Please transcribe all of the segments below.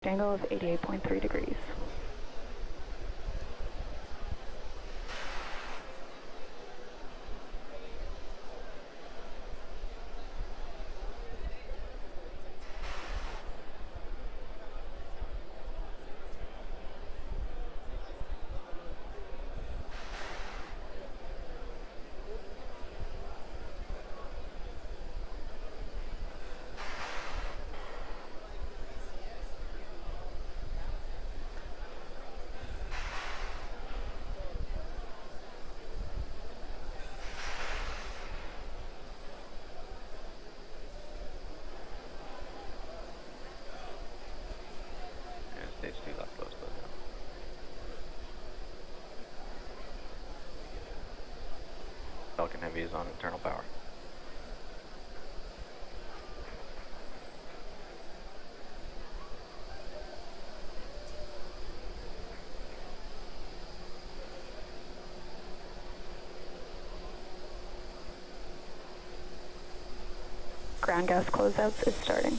Angle of 88.3 degrees. Stage 2 left, close down. Falcon Heavy is on internal power. Ground gas closeouts is starting.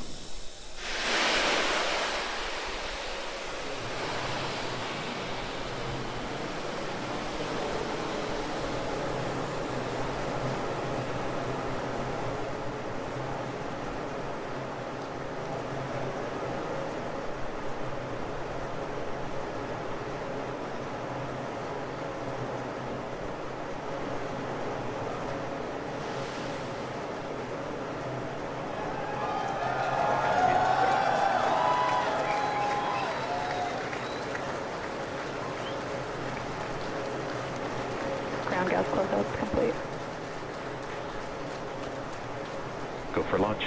Ground gas closeouts complete. Go for launch.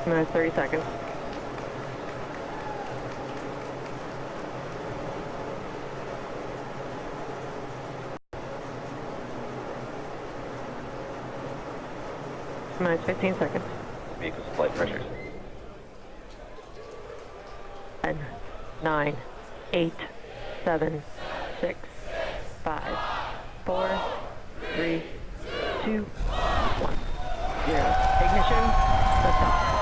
Minutes 30 seconds. Minutes 15 seconds. Vehicle's flight pressures. 10, 9, 8, 7, 6, 5, 4, 3, 2, 1, 0. Ignition, liftoff.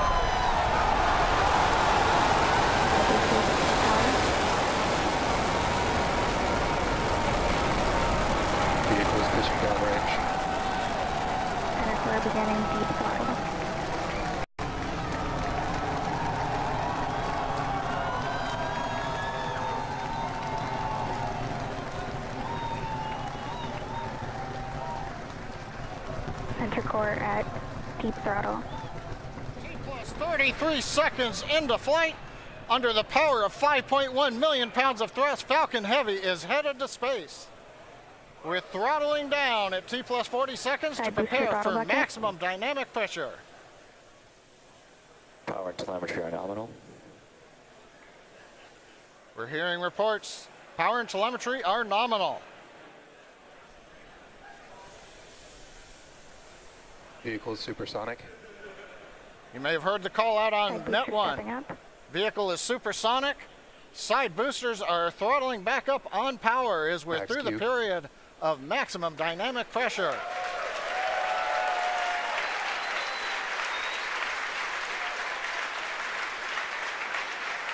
Vehicles pushing downrange. We're beginning deep throttle. Center core at deep throttle. T plus 33 seconds into flight. Under the power of 5.1 million pounds of thrust, Falcon Heavy is headed to space. We're throttling down at T plus 40 seconds to prepare for maximum dynamic pressure. Power and telemetry are nominal. We're hearing reports. Power and telemetry are nominal. Vehicle supersonic. You may have heard the call out on net one. Vehicle is supersonic. Side boosters are throttling back up on power as we're through the period of maximum dynamic pressure.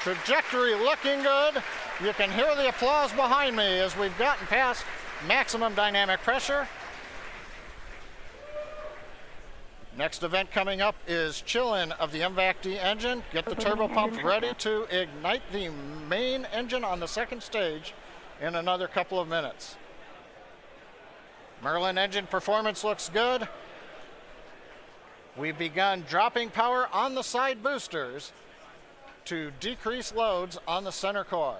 Trajectory looking good. You can hear the applause behind me as we've gotten past maximum dynamic pressure. Next event coming up is chill-in of the MVAC-D engine. Get the turbo pump ready to ignite the main engine on the second stage in another couple of minutes. Merlin engine performance looks good. We've begun dropping power on the side boosters to decrease loads on the center core.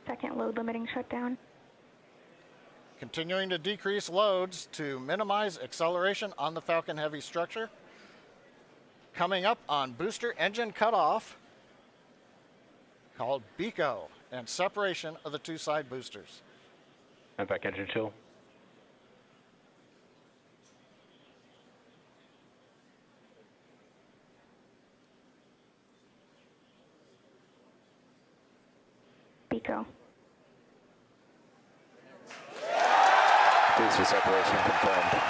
Second load limiting shutdown. Continuing to decrease loads to minimize acceleration on the Falcon Heavy structure. Coming up on booster engine cutoff, called BECO, and separation of the two side boosters. MVAC engine chill. Pico. Booster separation confirmed.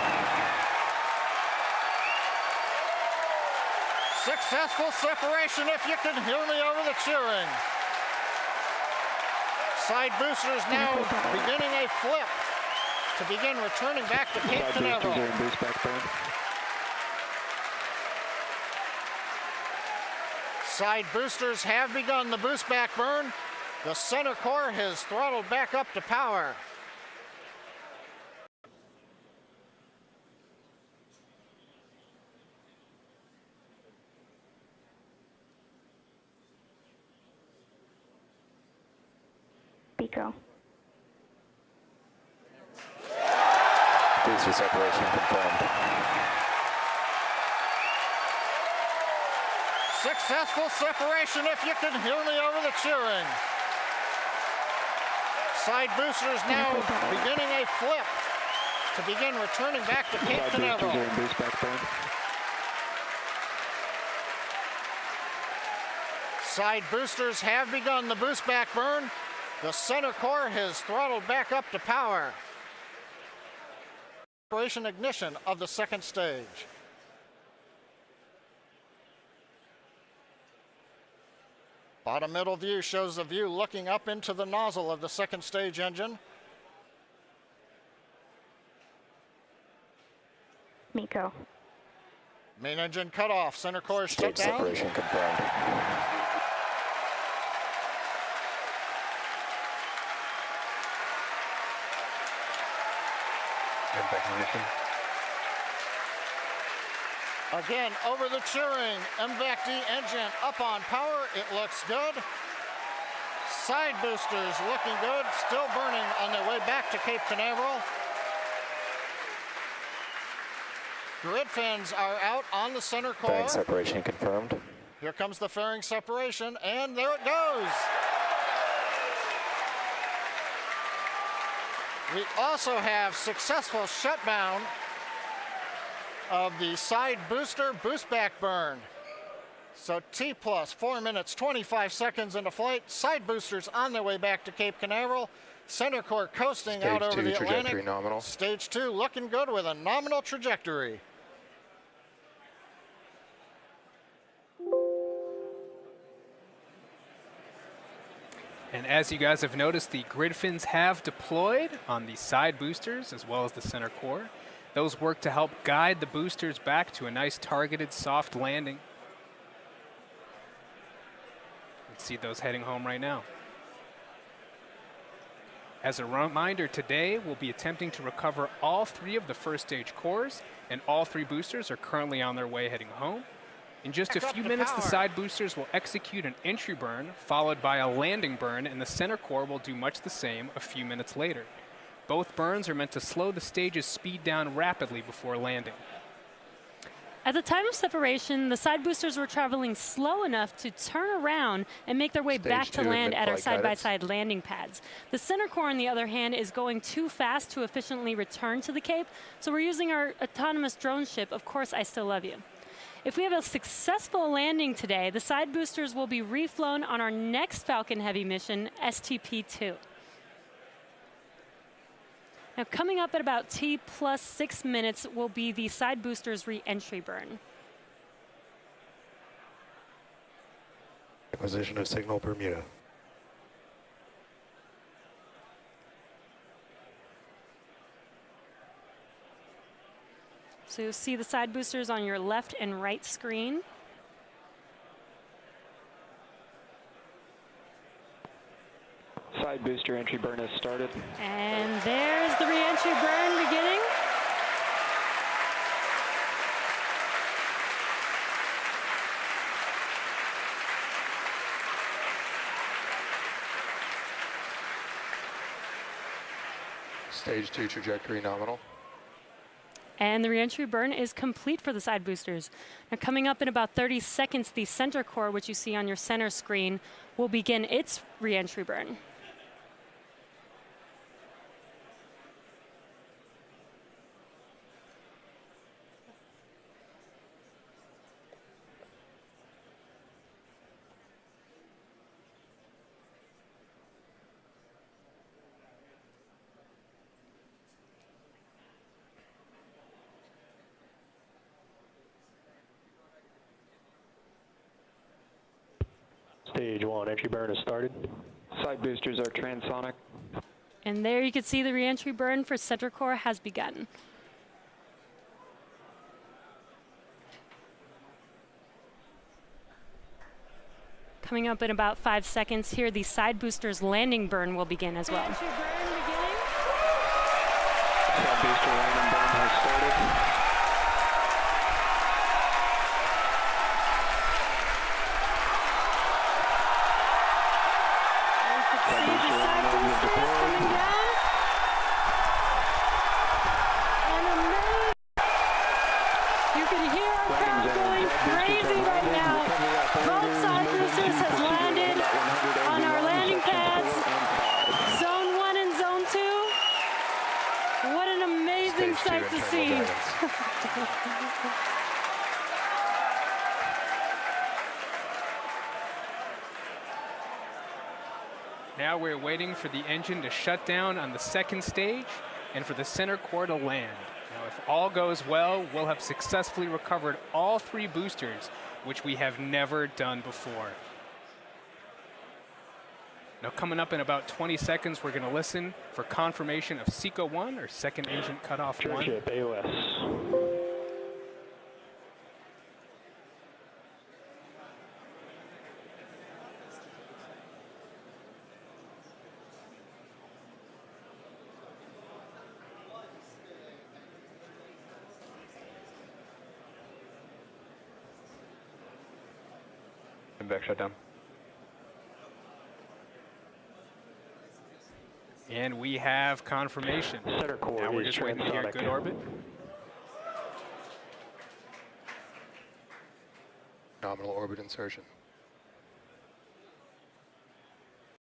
Successful separation, if you can hear me over the cheering. Side boosters now beginning a flip to begin returning back to Cape Canaveral. Boost back burn. Side boosters have begun the boost back burn. The center core has throttled back up to power. Pico. Booster separation confirmed. Successful separation, if you can hear me over the cheering. Side boosters now beginning a flip to begin returning back to Cape Canaveral. Boost back burn. Side boosters have begun the boost back burn. The center core has throttled back up to power. Operation ignition of the second stage. Bottom middle view shows the view looking up into the nozzle of the second stage engine. Pico. Main engine cut off, center core is shut Stage down. separation confirmed. Impact ignition. Again, over the cheering, MVAC-D engine up on power, it looks good. Side boosters looking good, still burning on their way back to Cape Canaveral. Grid fins are out on the center core. Fairing separation confirmed. Here comes the fairing separation, and there it goes. We also have successful shutdown of the side booster boost back burn. So T plus 4 minutes, 25 seconds into flight. Side boosters on their way back to Cape Canaveral. Center core coasting out over the trajectory Atlantic. nominal. Stage 2 looking good with a nominal trajectory. And as you guys have noticed, the grid fins have deployed on the side boosters as well as the center core. Those work to help guide the boosters back to a nice targeted soft landing. Let's see those heading home right now. As a reminder, today we'll be attempting to recover all 3 of the first stage cores, and all 3 boosters are currently on their way heading home. In just a few minutes, the side boosters will execute an entry burn, followed by a landing burn, and the center core will do much the same a few minutes later. Both burns are meant to slow the stage's speed down rapidly before landing. At the time of separation, the side boosters were traveling slow enough to turn around and make their way back to land at our side-by-side landing pads. The center core, on the other hand, is going too fast to efficiently return to the Cape, so we're using our autonomous drone ship, Of Course I Still Love You. If we have a successful landing today, the side boosters will be reflown on our next Falcon Heavy mission, STP-2. Now, coming up at about T plus 6 minutes will be the side boosters re-entry burn. Acquisition of signal Bermuda. So you'll see the side boosters on your left and right screen. Side booster entry burn has started. And there's the re-entry burn beginning. Stage 2 trajectory nominal. And the re-entry burn is complete for the side boosters. Now, coming up in about 30 seconds, the center core, which you see on your center screen, will begin its re-entry burn. Stage 1, entry burn has started. Side boosters are transonic. And there you can see the reentry burn for center core has begun. Coming up in about 5 seconds here, the side boosters landing burn will begin as well. Side booster landing burn has started. Sight to see. Now we're waiting for the engine to shut down on the second stage and for the center core to land. Now, if all goes well, we'll have successfully recovered all 3 boosters, which we have never done before. Now, coming up in about 20 seconds, we're going to listen for confirmation of SECO 1, or second engine cutoff 1. Droneship AOS. And back shutdown. And we have confirmation. Center core now we're is just waiting to hear transonic. good orbit. Nominal orbit insertion.